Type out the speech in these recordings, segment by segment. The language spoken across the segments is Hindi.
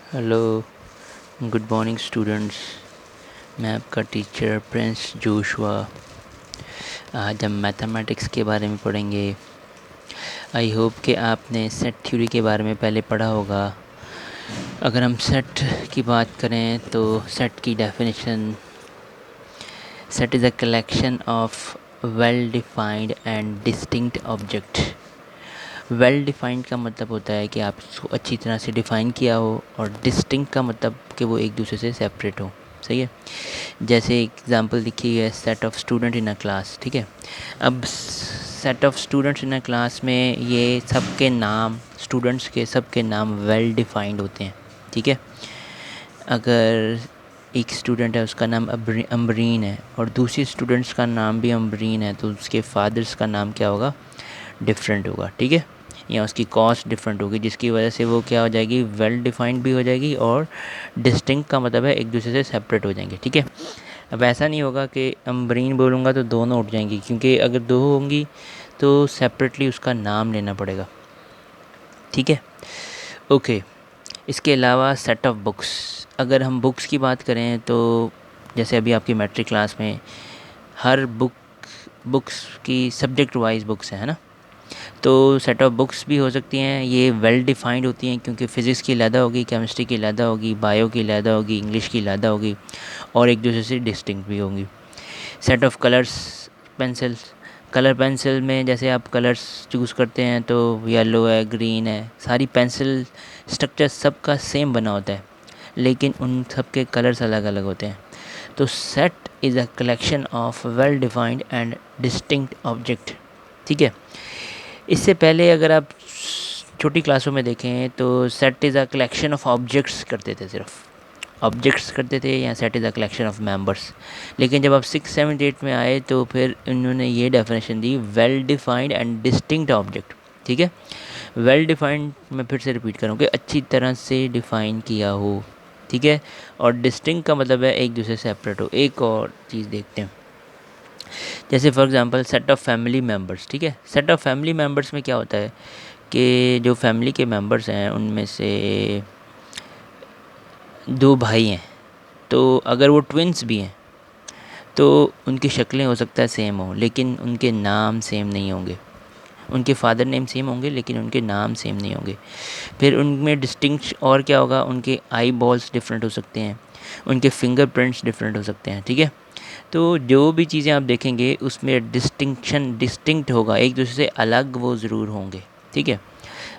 Hello, good morning students. मैं आपका टीचर प्रिंस जोशुआ। आज हम मैथमेटिक्स के बारे में पढ़ेंगे। आई होप कि आपने सेट थ्योरी के बारे में पहले पढ़ा होगा। अगर हम सेट की बात करें तो सेट की definition, set is a collection of well defined and distinct object. Well defined का मतलब होता है कि आप इसको अच्छी तरह से डिफ़ाइन किया हो, और डिस्टिंक्ट का मतलब कि वो एक दूसरे से सेपरेट हो। सही है। जैसे एग्जांपल लिखी है, set of student in a class. ठीक है। अब set of students in a class में ये सबके नाम, स्टूडेंट्स के सबके नाम वेल डिफाइंड होते हैं। ठीक है। अगर एक स्टूडेंट है, उसका नाम अम्बरीन है, और दूसरी स्टूडेंट्स का नाम भी अम्बरीन है, तो उसके फादर्स का नाम क्या होगा? डिफरेंट होगा। ठीक है। या उसकी कॉस्ट डिफरेंट होगी, जिसकी वजह से वो क्या हो जाएगी? वेल डिफाइंड भी हो जाएगी, और डिस्टिंक्ट का मतलब है एक दूसरे से सेपरेट हो जाएंगे। ठीक है। अब ऐसा नहीं होगा कि अम्बरीन बोलूँगा तो दोनों उठ जाएंगी, क्योंकि अगर दो होंगी तो सेपरेटली उसका नाम लेना पड़ेगा। ठीक है। ओके। इसके अलावा सेट ऑफ बुक्स, अगर हम बुक्स की बात करें तो जैसे अभी आपकी मैट्रिक क्लास में हर बुक्स की सब्जेक्ट वाइज बुक्स है ना। तो सेट ऑफ बुक्स भी हो सकती हैं, ये वेल डिफाइंड होती हैं, क्योंकि फ़िज़िक्स की अलहदा होगी, केमिस्ट्री की अलहदा होगी, बायो की अलहदा होगी, इंग्लिश की अलहदा होगी, और एक दूसरे से डिस्टिंक्ट भी होंगी। Set of colours, pencils, colour pencil में जैसे आप कलर्स चूज़ करते हैं तो येलो है, ग्रीन है, सारी पेंसिल स्ट्रक्चर सबका सेम बना होता है, लेकिन उन सब के कलर्स अलग अलग होते हैं। तो set is a collection of well defined and distinct object. ठीक है। इससे पहले अगर आप छोटी क्लासों में देखें तो set is a collection of objects करते थे, सिर्फ ऑब्जेक्ट्स करते थे, या set is a collection of members. लेकिन जब आप 6, 7, 8 में आए तो फिर इन्होंने ये definition the, well defined and distinct object. ठीक है। वेल डिफाइंड, मैं फिर से रिपीट करूँ, कि अच्छी तरह से डिफ़ाइन किया हो। ठीक है। और डिस्टिंक्ट का मतलब है एक दूसरे से सेपरेट हो। एक और चीज़ देखते हैं, जैसे for example set of family members. ठीक है। सेट ऑफ फैमिली मेम्बर्स में क्या होता है कि जो फैमिली के मेम्बर्स हैं उनमें से दो भाई हैं, तो अगर वो ट्विंस भी हैं तो उनकी शक्लें हो सकता है सेम हो, लेकिन उनके नाम सेम नहीं होंगे। उनके फादर नेम सेम होंगे, लेकिन उनके नाम सेम नहीं होंगे। फिर उनमें डिस्टिंक्श और क्या होगा? उनके आई बॉल्स डिफरेंट हो सकते हैं, उनके फिंगरप्रिंट्स डिफरेंट हो सकते हैं। ठीक है। तो जो भी चीज़ें आप देखेंगे उसमें डिस्टिंक्शन डिस्टिंक्ट होगा, एक दूसरे से अलग वो ज़रूर होंगे। ठीक है।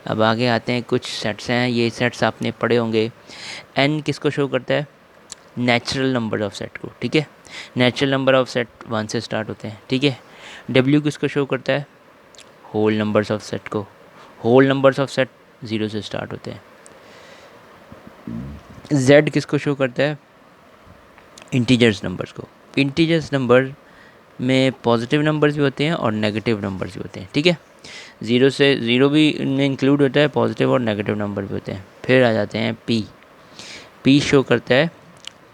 अब आगे आते हैं, कुछ सेट्स हैं, ये सेट्स आपने पढ़े होंगे। एन किसको शो करता है? नेचुरल नंबर ऑफ सेट को। ठीक है। नेचुरल नंबर ऑफ सेट 1 से स्टार्ट होते हैं। ठीक है। डब्ल्यू किसको शो करता है? होल नंबर्स ऑफ सेट को। होल नंबर्स ऑफ सेट 0 से स्टार्ट होते हैं। जेड किसको शो करता है? इंटीजर्स नंबर्स को। इंटीजर्स नंबर में पॉजिटिव नंबर्स भी होते हैं और नेगेटिव नंबर्स भी होते हैं। ठीक है। ज़ीरो से ज़ीरो भी इनमें इंक्लूड होता है, पॉजिटिव और नेगेटिव नंबर भी होते हैं। फिर आ जाते हैं पी। पी शो करता है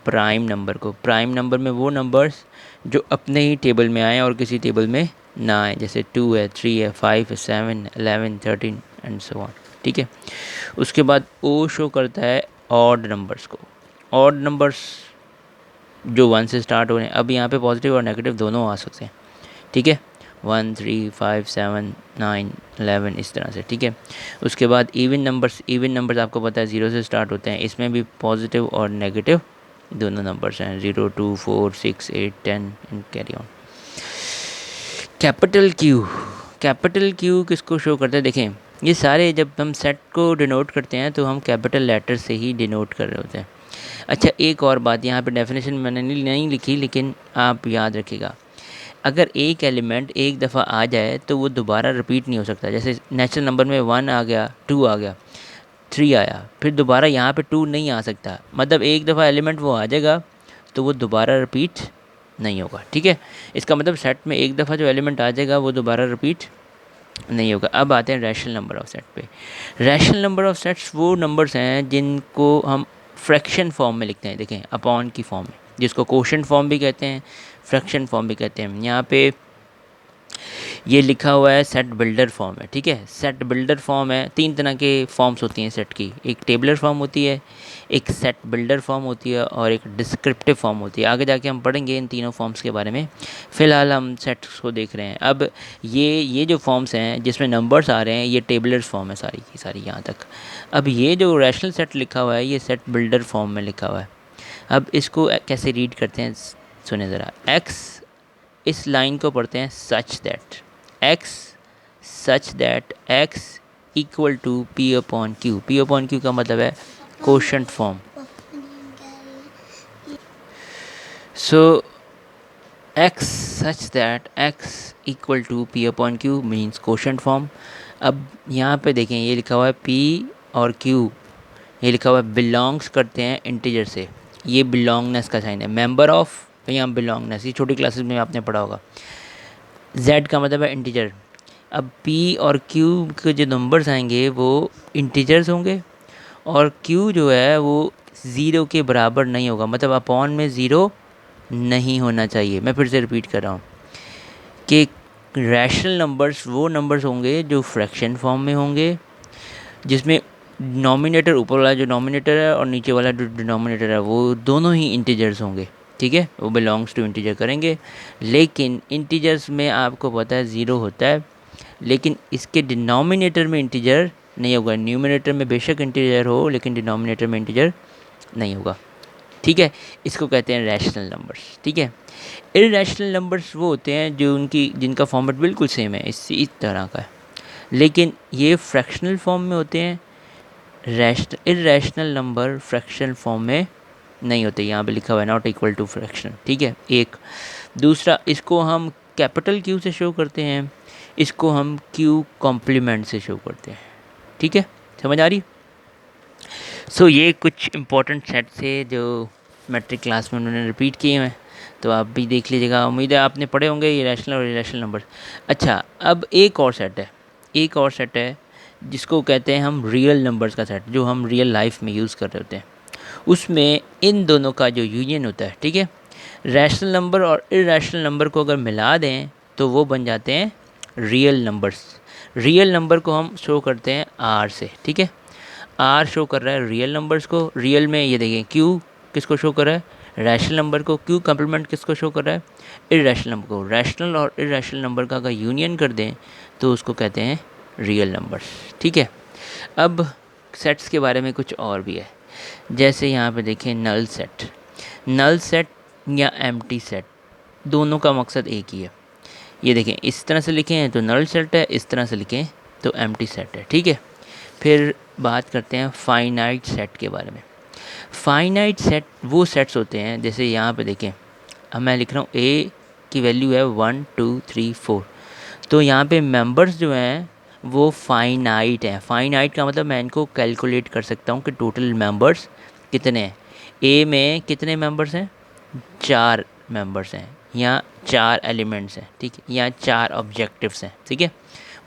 प्राइम नंबर को। प्राइम नंबर में वो नंबर्स जो अपने ही टेबल में आए और किसी टेबल में ना आए, जैसे 2 है, 3 है, 5 है, 7, 11, 13 एंड सो ऑन। ठीक है। उसके बाद ओ शो करता है ऑड नंबर्स को। ऑड नंबर्स जो 1 से स्टार्ट हो रहे हैं, अब यहाँ पे पॉजिटिव और नेगेटिव दोनों आ सकते हैं। ठीक है। 1, 3, 5, 7, 9, 11 इस तरह से। ठीक है। उसके बाद इवन नंबर्स आपको पता है 0 से स्टार्ट होते हैं, इसमें भी पॉजिटिव और नेगेटिव दोनों नंबर्स हैं, 0, 2, 4, 6, 8, 10 and carry on. Capital Q. Capital Q किसको शो करता है? देखें, ये सारे जब हम सेट को डिनोट करते हैं तो हम कैपिटल लेटर से ही डिनोट कर रहे होते हैं। अच्छा, एक और बात, यहाँ पे डेफिनेशन मैंने नहीं लिखी, लेकिन आप याद रखिएगा, अगर एक एलिमेंट एक दफ़ा आ जाए तो वो दोबारा रिपीट नहीं हो सकता। जैसे नेचुरल नंबर में 1 आ गया, 2 आ गया, 3 आया, फिर दोबारा यहाँ पे 2 नहीं आ सकता। मतलब एक दफ़ा एलिमेंट वो आ जाएगा तो वो दोबारा रिपीट नहीं होगा। ठीक है। इसका मतलब सेट में एक दफ़ा जो एलिमेंट आ जाएगा वो दोबारा रिपीट नहीं होगा। अब आते हैं रैशनल नंबर ऑफ सेट पे। रैशनल नंबर ऑफ सेट्स वो नंबर्स हैं जिनको हम फ्रैक्शन फॉर्म में लिखते हैं। देखें, अपॉन की फॉर्म में, जिसको कोशेंट फॉर्म भी कहते हैं, फ्रैक्शन फॉर्म भी कहते हैं। यहाँ पे ये लिखा हुआ है सेट बिल्डर फॉर्म है, ठीक है। सेट बिल्डर फॉर्म है, तीन तरह के फॉर्म्स होती हैं सेट की, एक टेबलर फॉर्म होती है, एक सेट बिल्डर फॉर्म होती है और एक डिस्क्रिप्टिव फॉर्म होती है। आगे जाके हम पढ़ेंगे इन तीनों फॉर्म्स के बारे में, फ़िलहाल हम सेट्स को देख रहे हैं। अब ये जो फॉर्म्स हैं जिसमें नंबर्स आ रहे हैं, ये टेबलर फॉर्म है सारी की सारी यहाँ तक। अब ये जो रैशनल सेट लिखा हुआ है, ये सेट बिल्डर फॉर्म में लिखा हुआ है। अब इसको कैसे रीड करते हैं, सुने ज़रा। एक्स, इस लाइन को पढ़ते हैं such that x, such that x equal to p upon q. P upon q का मतलब है quotient form. So x such that x equal to p upon q means quotient form. अब यहाँ पे देखें, ये लिखा हुआ है पी और क्यू, ये लिखा हुआ है बिलोंग्स करते हैं इंटीजर से, ये बिलोंगनेस का साइन है। मेंबर ऑफ, यहाँ बिलोंगनेस, ये छोटी क्लासेस में आपने पढ़ा होगा। z का मतलब है इंटीजर। अब p और q के जो नंबर्स आएंगे वो इंटीजर्स होंगे, और q जो है वो ज़ीरो के बराबर नहीं होगा, मतलब अपॉन में ज़ीरो नहीं होना चाहिए। मैं फिर से रिपीट कर रहा हूँ कि रैशनल नंबर्स वो नंबर्स होंगे जो फ्रैक्शन फॉर्म में होंगे, जिसमें नॉमिनेटर, ऊपर वाला जो नॉमिनेटर है और नीचे वाला जो डिनोमिनेटर है वो दोनों ही इंटीजर्स होंगे, ठीक है, वो बिलोंग्स टू इंटीजर करेंगे। लेकिन इंटीजर्स में आपको पता है ज़ीरो होता है, लेकिन इसके डिनोमिनेटर में इंटीजर नहीं होगा। न्यूमिनेटर में बेशक इंटीजर हो लेकिन डिनोमिनेटर में इंटीजर नहीं होगा, ठीक है। इसको कहते हैं रैशनल नंबर्स, ठीक है। इरैशनल नंबर्स वो होते हैं जो जिनका फॉर्मेट बिल्कुल सेम है, इस तरह का है, लेकिन ये फ्रैक्शनल फॉर्म में होते हैं। इरैशनल नंबर फ्रैक्शनल फॉर्म में नहीं होते, यहाँ पे लिखा हुआ है नॉट इक्वल टू फ्रैक्शन, ठीक है। एक दूसरा, इसको हम कैपिटल क्यू से शो करते हैं, इसको हम क्यू कॉम्प्लीमेंट से शो करते हैं, ठीक है, समझ आ रही। सो ये कुछ इंपॉर्टेंट सेट थे जो मैट्रिक क्लास में उन्होंने रिपीट किए हैं, तो आप भी देख लीजिएगा। उम्मीद है आपने पढ़े होंगे ये रैशनल और इरैशनल नंबर। अच्छा, अब एक और सेट है जिसको कहते हैं हम रियल नंबर्स का सेट, जो हम रियल लाइफ में यूज़ कर रहे होते हैं। उसमें इन दोनों का जो यूनियन होता है, ठीक है, रैशनल नंबर और इरैशनल नंबर को अगर मिला दें तो वो बन जाते हैं रियल नंबर्स। रियल नंबर को हम शो करते हैं आर से, ठीक है। आर शो कर रहा है रियल नंबर्स को। रियल में ये देखिए क्यू किसको शो कर रहा है, रैशनल नंबर को। क्यू कम्प्लीमेंट किसको शो कर रहा है, इरैशनल नंबर को। रैशनल और इरैशनल नंबर का अगर यूनियन कर दें तो उसको कहते हैं रियल नंबर्स, ठीक है। अब सेट्स के बारे में कुछ और भी है, जैसे यहाँ पे देखें नल सेट या एम्प्टी सेट, दोनों का मकसद एक ही है। ये देखें, इस तरह से लिखें तो नल सेट है, इस तरह से लिखें तो एम्प्टी सेट है, ठीक है। फिर बात करते हैं फाइनाइट सेट के बारे में। फाइनाइट सेट वो सेट्स होते हैं, जैसे यहाँ पे देखें, अब मैं लिख रहा हूँ ए की वैल्यू है 1 2 3 4, तो यहाँ पे मेंबर्स जो हैं वो फाइनाइट हैं। फाइनाइट का मतलब मैं इनको कैलकुलेट कर सकता हूँ कि टोटल मेंबर्स कितने हैं। ए में कितने मेंबर्स हैं, 4 मेंबर्स हैं, यहाँ 4 एलिमेंट्स हैं, ठीक है, यहाँ 4 ऑब्जेक्टिव्स हैं, ठीक है।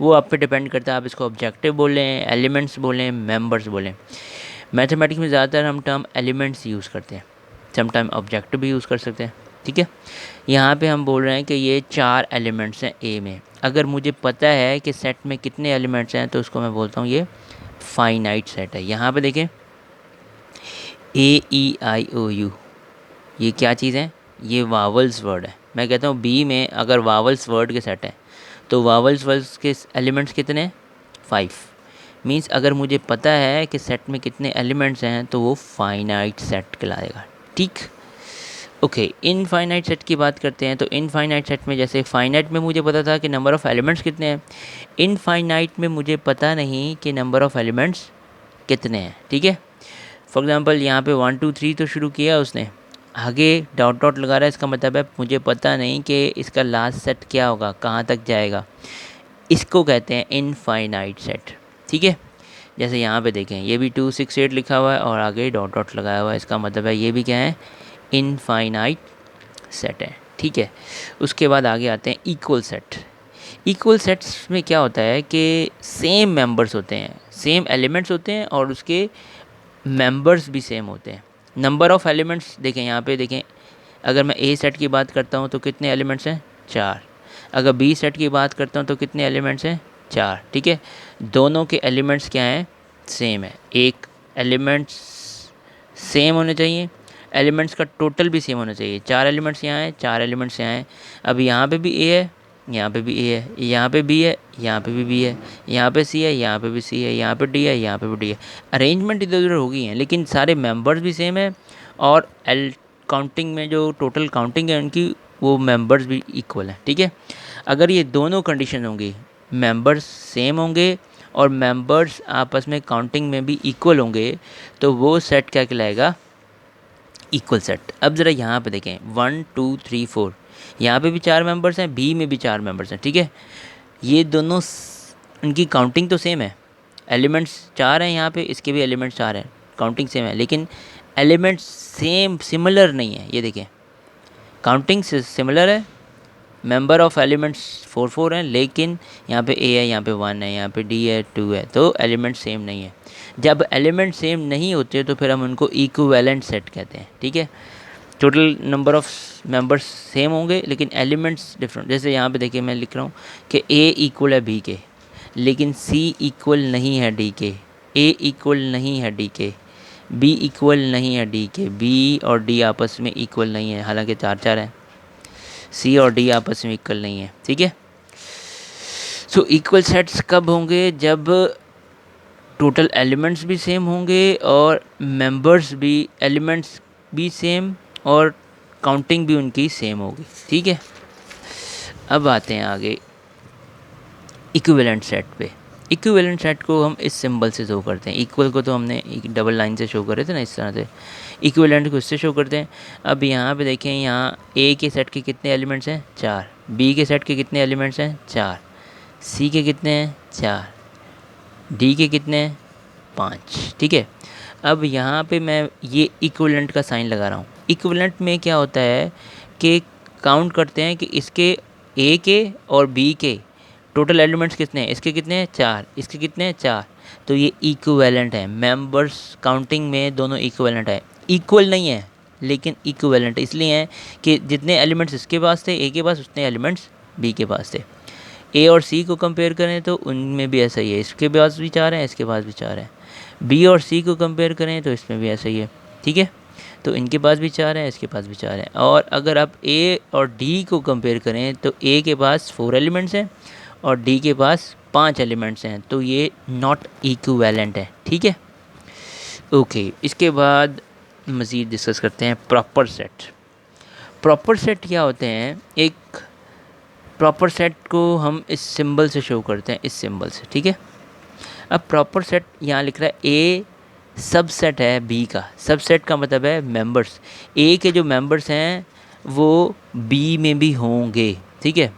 वो आप पे डिपेंड करता है, आप इसको ऑब्जेक्टिव बोलें, एलिमेंट्स बोलें, मेंबर्स बोलें। मैथमेटिक्स में ज़्यादातर हम टर्म एलिमेंट्स यूज़ करते हैं, समटाइम ऑब्जेक्टिव भी यूज़ कर सकते हैं, ठीक है। यहाँ पे हम बोल रहे हैं कि ये 4 एलिमेंट्स हैं ए में। अगर मुझे पता है कि सेट में कितने एलिमेंट्स हैं तो उसको मैं बोलता हूँ ये फाइनाइट सेट है। यहाँ पे देखें AEIOU, ये क्या चीज़ है, ये वावल्स वर्ड है। मैं कहता हूँ बी में अगर वावल्स वर्ड के सेट हैं तो वावल्स वर्ड्स के एलिमेंट्स कितने हैं, 5। मीन्स अगर मुझे पता है कि सेट में कितने एलिमेंट्स हैं तो वो फाइनाइट सेट कहलाएगा, ठीक। ओके, इनफाइनाइट सेट की बात करते हैं। तो इनफाइनाइट सेट में, जैसे फाइनाइट में मुझे पता था कि नंबर ऑफ़ एलिमेंट्स कितने हैं, इनफाइनाइट में मुझे पता नहीं कि नंबर ऑफ़ एलिमेंट्स कितने हैं, ठीक है। फॉर एग्ज़ाम्पल यहाँ पे 1 2 3 तो शुरू किया उसने, आगे डॉट डॉट लगा रहा है, इसका मतलब है मुझे पता नहीं कि इसका लास्ट सेट क्या होगा, कहाँ तक जाएगा। इसको कहते हैं इनफाइनाइट सेट, ठीक है। जैसे यहाँ पे देखें, ये भी 2 6 8 लिखा हुआ है और आगे डॉट डॉट लगाया हुआ है, इसका मतलब है ये भी क्या है, इनफाइनाइट सेट है, ठीक है। उसके बाद आगे आते हैं इक्वल सेट। इक्वल सेट्स में क्या होता है कि सेम मेंबर्स होते हैं, सेम एलिमेंट्स होते हैं और उसके मेंबर्स भी सेम होते हैं। नंबर ऑफ़ एलिमेंट्स देखें, यहाँ पे देखें, अगर मैं ए सेट की बात करता हूँ तो कितने एलिमेंट्स हैं, 4। अगर बी सेट की बात करता हूँ तो कितने एलिमेंट्स हैं, 4, ठीक है। दोनों के एलिमेंट्स क्या हैं, सेम है। एक एलिमेंट्स सेम होने चाहिए, एलिमेंट्स का टोटल भी सेम होना चाहिए। 4 एलिमेंट्स यहाँ हैं, 4 एलिमेंट्स यहाँ हैं। अब यहाँ पे भी ए है, यहाँ पे भी ए है, यहाँ पे बी है, यहाँ पे भी बी है, यहाँ पे सी है, यहाँ पे भी सी है, यहाँ पे डी है, यहाँ पे भी डी है। अरेंजमेंट इधर उधर हो गई हैं, लेकिन सारे मेंबर्स भी सेम है और एल काउंटिंग में जो टोटल काउंटिंग है उनकी, वो मेंबर्स भी इक्वल है, ठीक है। अगर ये दोनों कंडीशन होंगी, मेंबर्स सेम होंगे और मेंबर्स आपस में काउंटिंग में भी इक्वल होंगे, तो वो सेट क्या कहलाएगा, इक्वल सेट। अब ज़रा यहाँ पे देखें 1 2 3 4, यहाँ पे भी 4 मेंबर्स हैं, बी में भी 4 मेंबर्स हैं, ठीक है। ये दोनों उनकी काउंटिंग तो सेम है, एलिमेंट्स 4 हैं यहाँ पे, इसके भी एलिमेंट्स 4 हैं, काउंटिंग सेम है, लेकिन एलिमेंट्स सेम सिमिलर नहीं है। ये देखें, काउंटिंग से सिमिलर है, मेंबर ऑफ एलिमेंट्स 4 4 हैं, लेकिन यहाँ पे ए है, यहाँ पे 1 है, यहाँ पे डी है, 2 है, तो एलिमेंट सेम नहीं है। जब एलिमेंट सेम नहीं होते तो फिर हम उनको इक्विवेलेंट सेट कहते हैं, ठीक है। Total number of members same होंगे लेकिन एलिमेंट्स डिफरेंट। जैसे यहाँ पे देखिए मैं लिख रहा हूँ कि ए इक्वल है बी के, लेकिन सी इक्वल नहीं है डी के, ए इक्वल नहीं है डी के, बी इक्वल नहीं है डी के, बी और डी आपस में इक्वल नहीं है, हालांकि 4 4 हैं। सी और डी आपस में इक्वल नहीं है, ठीक है। सो इक्वल सेट्स कब होंगे, जब टोटल एलिमेंट्स भी सेम होंगे और मेंबर्स भी, एलिमेंट्स भी सेम और काउंटिंग भी उनकी सेम होगी, ठीक है। अब आते हैं आगे इक्विवेलेंट सेट पे। इक्विवेलेंट सेट को हम इस सिंबल से शो करते हैं। इक्वल को तो हमने एक डबल लाइन से शो करे थे ना, इस तरह से। इक्विवेलेंट को इससे शो करते हैं। अब यहाँ पे देखें, यहाँ ए के सेट के कितने एलिमेंट्स हैं, 4, बी के सेट के कितने एलिमेंट्स हैं, 4, सी के कितने हैं, 4, डी के कितने हैं, 5, ठीक है। अब यहाँ पे मैं ये इक्विवेलेंट का साइन लगा रहा हूँ। इक्विवेलेंट में क्या होता है कि काउंट करते हैं कि इसके ए के और बी के टोटल एलिमेंट्स कितने हैं, इसके कितने हैं, 4, इसके कितने हैं, 4, तो ये इक्विवेलेंट है। मेंबर्स काउंटिंग में दोनों इक्विवेलेंट है, इक्वल नहीं है लेकिन इक्विवेलेंट इसलिए हैं कि जितने एलिमेंट्स इसके पास थे ए के पास, उतने एलिमेंट्स बी के पास थे। ए और सी को कंपेयर करें तो उनमें भी ऐसा ही है, इसके पास भी 4 हैं, इसके पास भी 4 हैं। बी और सी को कंपेयर करें तो इसमें भी ऐसा ही है, ठीक है। तो इनके पास भी 4 हैं, इसके पास भी 4 हैं। और अगर आप ए और डी को कंपेयर करें तो ए के पास 4 एलिमेंट्स हैं और डी के पास 5 एलिमेंट्स हैं, तो ये नॉट इक्विवेलेंट है, ठीक है। ओके, इसके बाद मज़ीद डिस्कस करते हैं प्रॉपर सेट। प्रॉपर सेट क्या होते हैं, एक प्रॉपर सेट को हम इस सिंबल से शो करते हैं, इस सिंबल से, ठीक है। अब प्रॉपर सेट यहाँ लिख रहा है ए सबसेट है बी का। सबसेट का मतलब है मेंबर्स, ए के जो मेंबर्स हैं वो बी में भी होंगे, ठीक है।